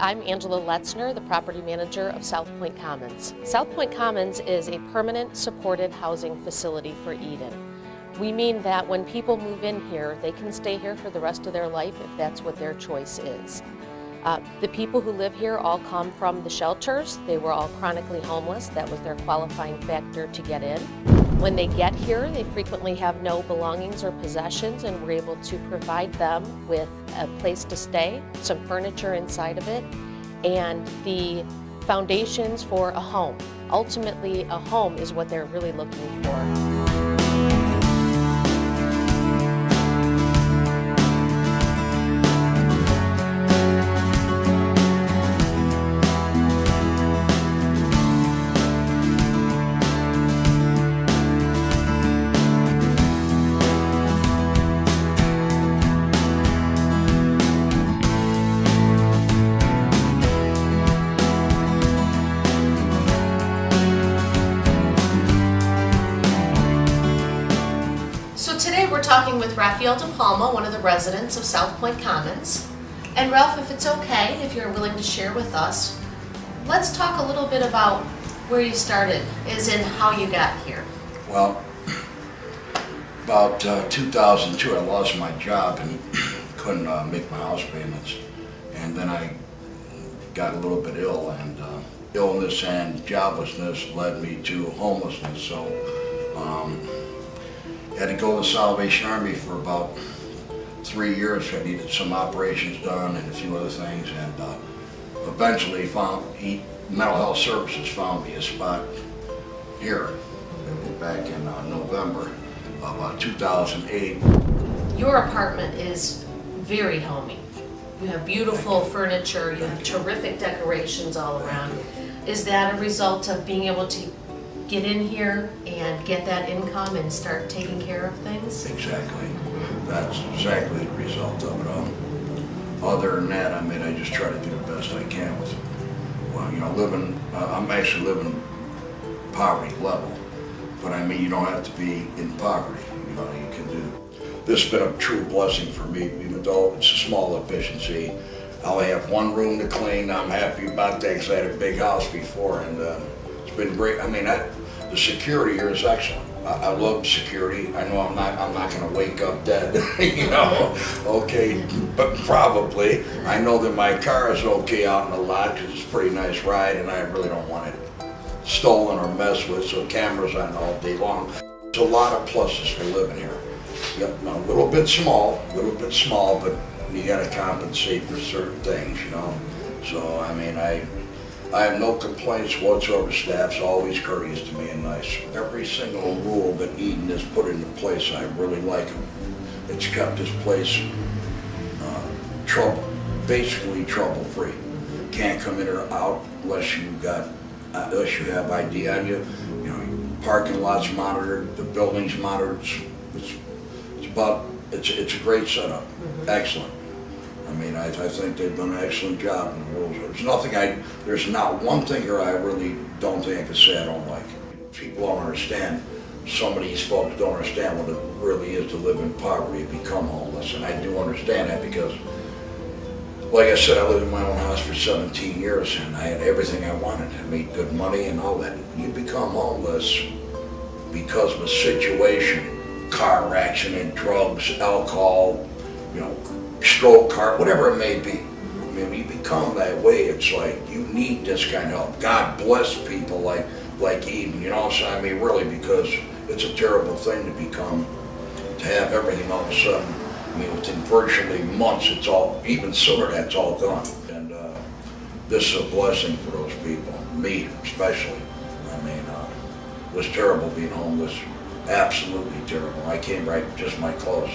I'm Angela Letzner, the property manager of South Point Commons. South Point Commons is a permanent supported housing facility for Eden. We mean that when people move in here, they can stay here for the rest of their life if that's what their choice is. The people who live here all come from the shelters. They were all chronically homeless. That was their qualifying factor to get in. When they get here, they frequently have no belongings or possessions, and we're able to provide them with a place to stay, some furniture inside of it, and the foundations for a home. Ultimately, a home is what they're really looking for. Today we're talking with Raphael DePalma, one of the residents of South Point Commons. And Ralph, if it's okay, if you're willing to share with us, let's talk a little bit about where you started, as in how you got here. Well, about 2002 I lost my job and couldn't make my house payments. And then I got a little bit ill, and illness and joblessness led me to homelessness. So I had to go to the Salvation Army for about 3 years. I needed some operations done and a few other things, and eventually Mental Health Services found me a spot here back in November of 2008. Your apartment is very homey. You have beautiful furniture, you have terrific decorations all around. Is that a result of being able to get in here and get that income and start taking care of things? Exactly. That's exactly the result of it all. Other than that, I mean, I just try to do the best I can with, well, you know, I'm actually living poverty level, but I mean, you don't have to be in poverty, you know, you can do. This has been a true blessing for me, even though it's a small efficiency. I only have one room to clean. I'm happy about that because I had a big house before, and it's been great. I mean, the security here is excellent. I love security. I know I'm not going to wake up dead, you know. Okay, but probably. I know that my car is okay out in the lot because it's a pretty nice ride, and I really don't want it stolen or messed with. So cameras on all day long. There's a lot of pluses for living here. Yep, a little bit small, but you got to compensate for certain things, you know. So I mean, I have no complaints whatsoever. Staff's always courteous to me and nice. Every single rule that Eden has put into place, I really like them. It's kept this place basically trouble-free. Can't come in or out unless you have ID on you. You know, parking lots monitored, the buildings monitored. It's a great setup. Excellent. I mean, I think they've done an excellent job in the rules. There's not one thing here I really don't think I can say I don't like. People don't understand, some of these folks don't understand what it really is to live in poverty and become homeless. And I do understand that because, like I said, I lived in my own house for 17 years and I had everything I wanted. I made good money and all that. You become homeless because of a situation, car accident, drugs, alcohol, you know, stroke, car, whatever it may be. I mean, when you become that way, it's like you need this kind of help. God bless people like Eden, you know. So I mean, really, because it's a terrible thing to have everything all of a sudden. I mean, within virtually months, it's all, even sooner, that's all gone. And this is a blessing for those people, me especially. I mean, it was terrible being homeless, absolutely terrible. I came right with just my clothes.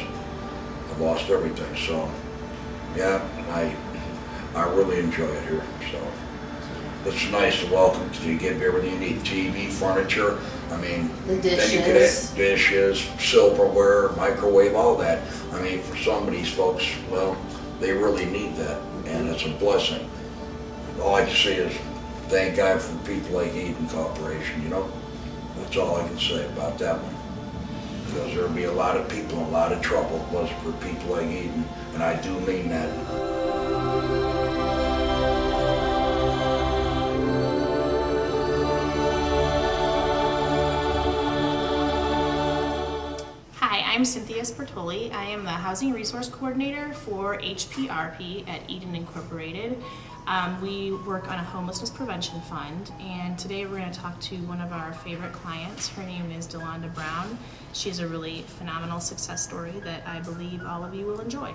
I lost everything, so yeah, I really enjoy it here. So it's nice to welcome. You get everything you need: TV, furniture. I mean, the dishes. Then you could add dishes, silverware, microwave, all that. I mean, for some of these folks, well, they really need that, and it's a blessing. All I can say is thank God for people like Eden Corporation. You know, that's all I can say about that one. Because there would be a lot of people in a lot of trouble if it wasn't for people like Eden, and I do mean that. I'm Cynthia Spertoli. I am the Housing Resource Coordinator for HPRP at Eden Incorporated. We work on a homelessness prevention fund, and today we're going to talk to one of our favorite clients. Her name is Delonda Brown. She has a really phenomenal success story that I believe all of you will enjoy.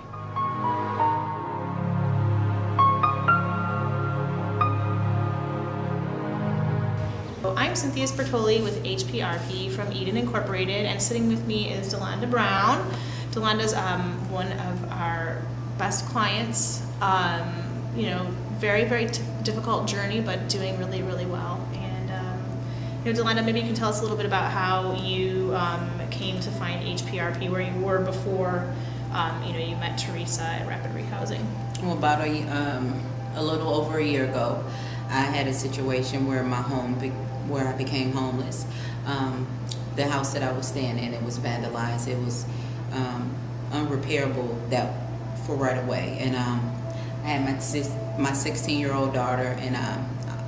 I'm Cynthia Spertoli with HPRP from Eden Incorporated, and sitting with me is Delonda Brown. Delonda's one of our best clients. Very, very difficult journey, but doing really, really well. And Delonda, maybe you can tell us a little bit about how you came to find HPRP, where you were before you met Teresa at Rapid Rehousing. Well, about a little over a year ago, I had a situation where where I became homeless. The house that I was staying in, it was vandalized. It was unrepairable for right away. And I had my 16-year-old daughter, and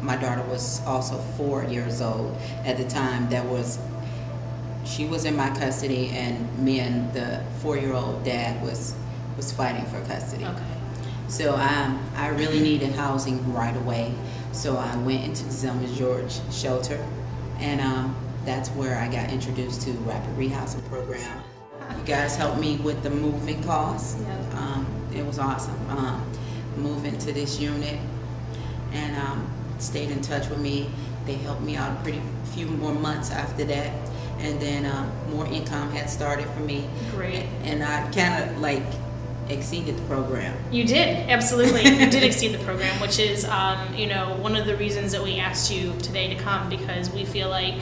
my daughter was also 4 years old at the time. She was in my custody, and me and the 4-year-old dad was fighting for custody. Okay. So I really needed housing right away. So I went into the Zelma George shelter, and that's where I got introduced to Rapid Rehousing program. You guys helped me with the moving costs. Yeah. It was awesome. Moving to this unit, and stayed in touch with me. They helped me out a pretty few more months after that, and then more income had started for me. Great. And I kind of exceeded the program. You did, absolutely. You did exceed the program, which is, one of the reasons that we asked you today to come, because we feel like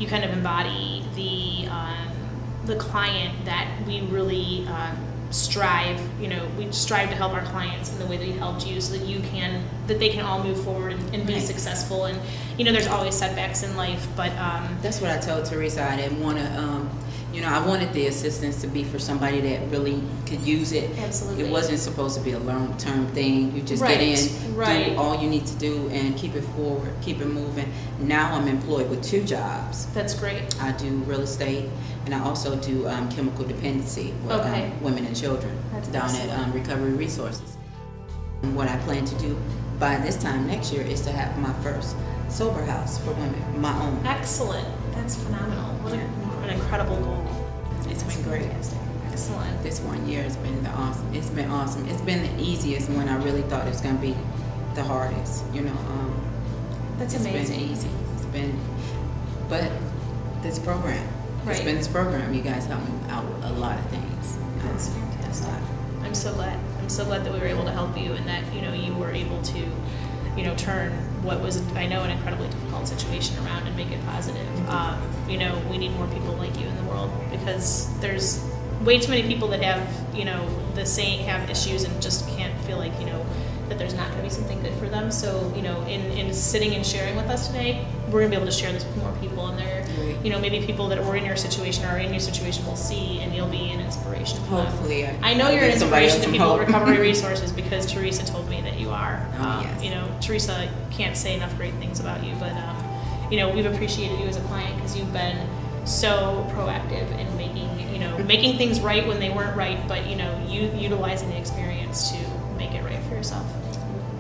you kind of embody the client that we really strive. We strive to help our clients in the way that we helped you, so that they can all move forward and be Right. successful. And there's always setbacks in life, but That's what I told Teresa. I didn't want to. I wanted the assistance to be for somebody that really could use it. Absolutely. It wasn't supposed to be a long-term thing. You just Right, get in, right. do all you need to do, and keep it forward, keep it moving. Now I'm employed with 2 jobs. that's great. I do real estate, and I also do chemical dependency with Okay. women and children That's down excellent. at Recovery Resources. And what I plan to do by this time next year is to have my first sober house for women, my own. Excellent. That's phenomenal. What an incredible goal. It's That's been great. fantastic. Excellent. This 1 year has been awesome. It's been awesome. It's been the easiest when I really thought it was going to be the hardest. That's It's amazing. been easy. But this program. It's Right. been this program. You guys helped me out with a lot of things. That's fantastic. I'm so glad. I'm so glad that we were able to help you, and that you were able to turn what was, I know, an incredibly difficult situation around and make it positive. We need more people like you in the world, because there's way too many people that have have issues and just can't feel like that there's not going to be something good for them. So in sitting and sharing with us today, we're going to be able to share this with more people, and they're Right. maybe people that were in your situation or are in your situation will see, and you'll be an inspiration to them. Hopefully. I know you're an give somebody inspiration else to some people at hope. Recovery Resources, because Teresa told me that you are. Oh, yes. Teresa can't say enough great things about you, but we've appreciated you as a client, because you've been so proactive in making things right when they weren't right, but you utilizing the experience to make it right for yourself,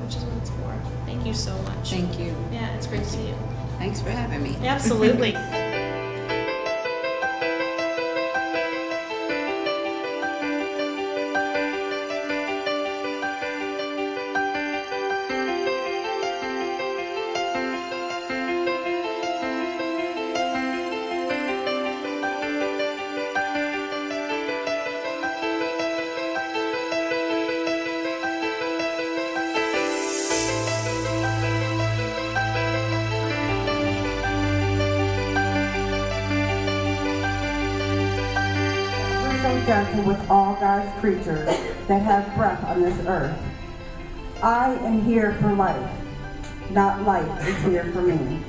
which is what it's for. Thank you so much. Thank you. Yeah, it's great to see you. Thanks for having me. Absolutely. So gentle with all God's creatures that have breath on this earth. I am here for life, not life is here for me.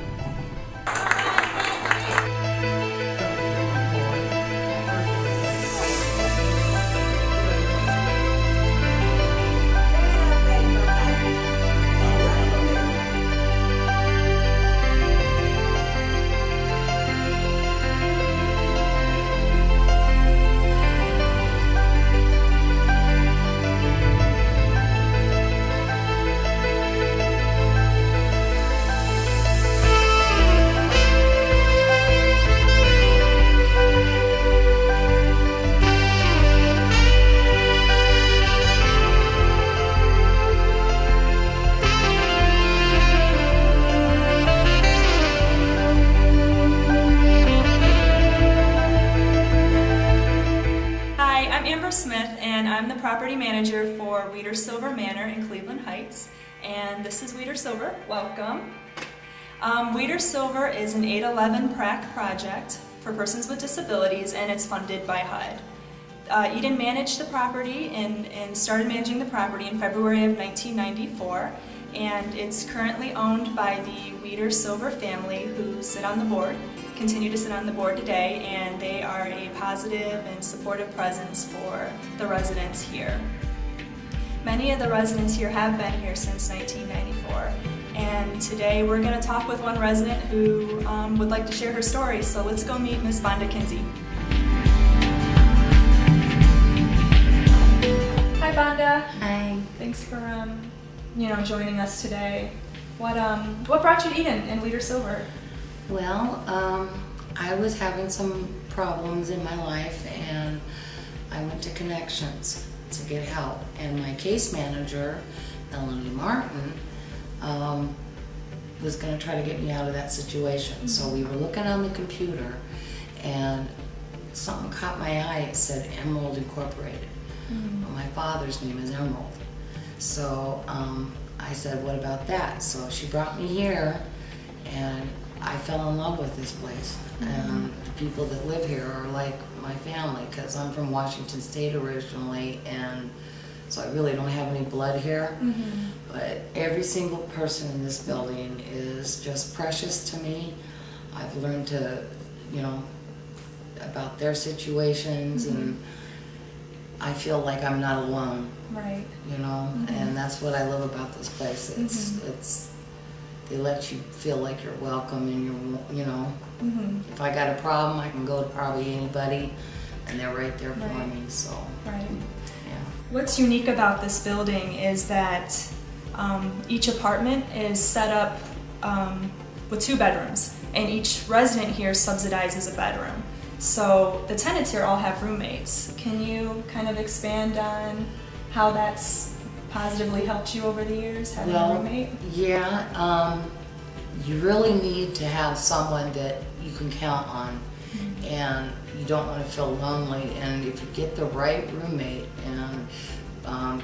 I'm the property manager for Weeder Silver Manor in Cleveland Heights, and this is Weeder Silver. Welcome. Weeder Silver is an 811 PRAC project for persons with disabilities, and it's funded by HUD. Eden managed the property and started managing the property in February of 1994, and it's currently owned by the Weeder Silver family, who sit on the board, continue to sit on the board today, and they are a positive and supportive presence for the residents here. Many of the residents here have been here since 1994, and today we're going to talk with one resident who would like to share her story, so let's go meet Ms. Vonda Kinsey. Hi Vonda. Hi. Thanks for joining us today. What brought you to Eden and Weeder Silver? Well, I was having some problems in my life, and I went to Connections to get help. And my case manager, Melanie Martin, was going to try to get me out of that situation. Mm-hmm. So we were looking on the computer, and something caught my eye. It said Emerald Incorporated. Mm-hmm. Well, my father's name is Emerald. So I said, what about that? So she brought me here, and I fell in love with this place. Mm-hmm. And the people that live here are like my family, because I'm from Washington State originally, and so I really don't have any blood here. Mm-hmm. But every single person in this building is just precious to me. I've learned to, about their situations, mm-hmm. and I feel like I'm not alone. Right. Mm-hmm. And that's what I love about this place. It's they let you feel like you're welcome, and mm-hmm. if I got a problem, I can go to probably anybody, and they're right there for me. So. Right. Yeah. What's unique about this building is that each apartment is set up with 2 bedrooms, and each resident here subsidizes a bedroom. So the tenants here all have roommates. Can you kind of expand on how that's positively helped you over the years, having a roommate? Yeah, you really need to have someone that you can count on, mm-hmm. and you don't want to feel lonely. And if you get the right roommate, and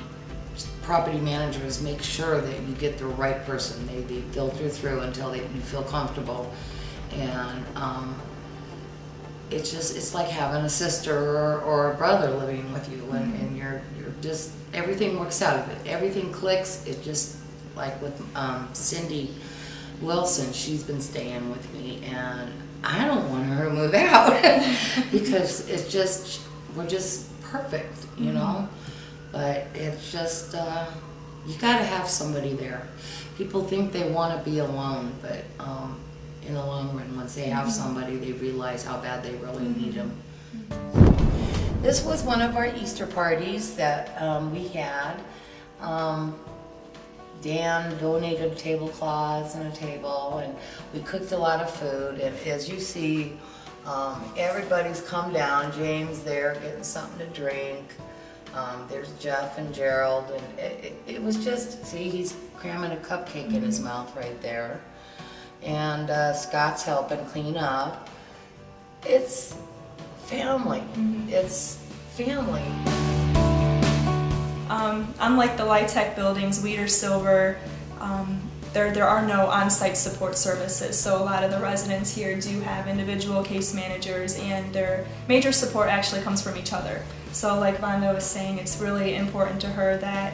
property managers make sure that you get the right person. They filter through until you feel comfortable, and it's like having a sister or a brother living with you, and you're just, everything works out of it. Everything clicks. It just, like with Cindy Wilson, she's been staying with me, and I don't want her to move out because we're just perfect, Mm-hmm. But it's just, you gotta have somebody there. People think they want to be alone, but in the long run, once they have somebody, they realize how bad they really need them. This was one of our Easter parties that we had. Dan donated tablecloths and a table, and we cooked a lot of food. And as you see, everybody's come down. James there getting something to drink. There's Jeff and Gerald, and it was just, see, he's cramming a cupcake in his mouth right there. And Scott's helping clean up. It's family. It's family. Unlike the Lytec buildings, Weeder Silver, there are no on-site support services, so a lot of the residents here do have individual case managers, and their major support actually comes from each other. So like Vonda was saying, it's really important to her that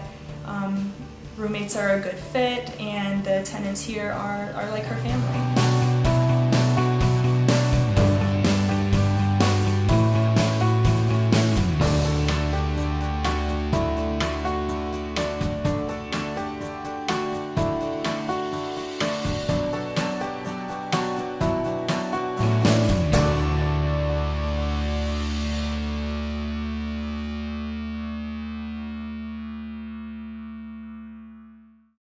roommates are a good fit, and the tenants here are like her family.